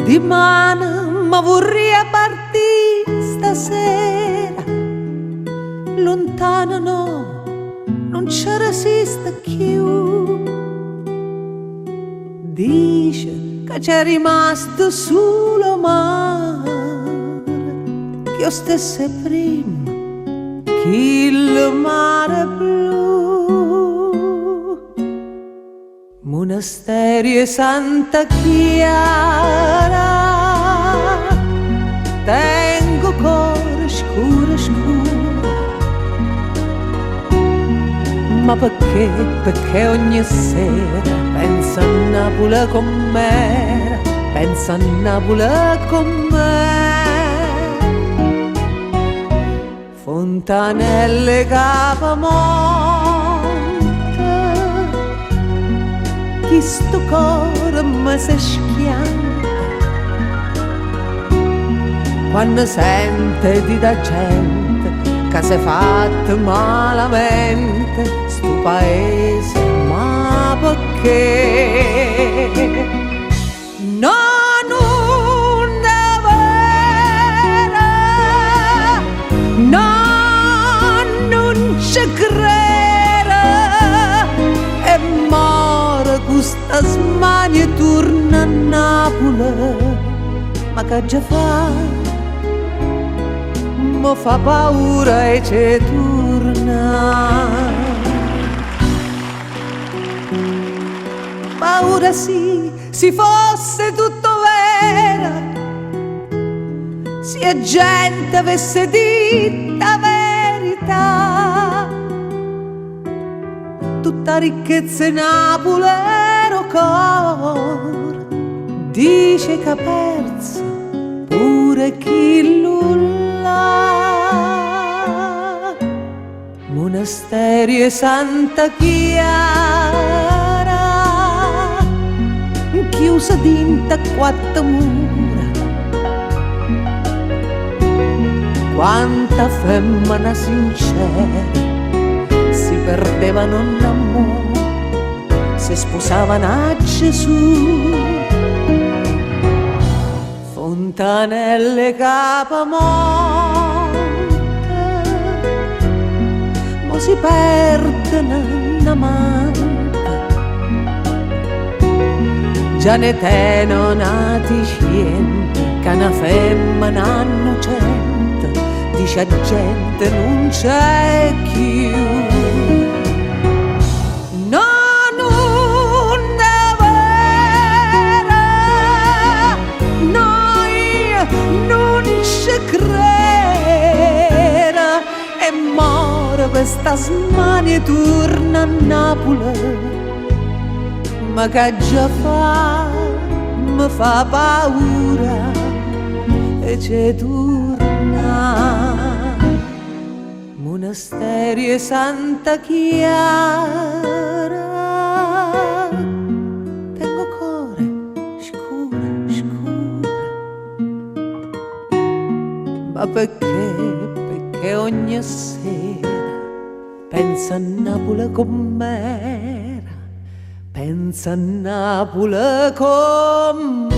Di mano ma vorrei partire stasera, lontano no, non ci resiste più. Dice che c'è rimasto solo mare, che io stesse prima che il mare blu. Monasteri e Santa Chiara, tengo cuore scuro scuro. Ma perché? Perché ogni sera penso a Napoli com'era, penso a Napoli com'era. Fontanelle Capamonte, chi sto cuore mi si schianta quando sente di da gente che si è fatta malamente sto paese. Ma perché? No, non è vera, no, non ci credo. E muore questa smania e torna a Napoli. Ma che già fa? Mi fa paura e ci torna. Paura sì, se fosse tutto vero, se la gente avesse detto la verità. Tutta ricchezza in Napoli ero cor, dice che ha perso pure chi l'ha. Monasteri e Santa Chiara, chiusa dinta quattro mura. Quanta femmina sincera si perdevano in amore, si sposavano a Gesù. Fontanelle Capamonte, mo si perdono in amante. Già ne teno nati cento, che una femmina innocente dice a gente non c'è più. No, non è vera, no, io non ci credo. E muore questa smania e torna a Napoli. Ma che già fa, mi fa paura e ci torna. Monasteri e Santa Chiara, tengo cuore scuro, scuro. Ma perché? Perché ogni sera penso a Napoli com'era, pensa a Napoli com'è.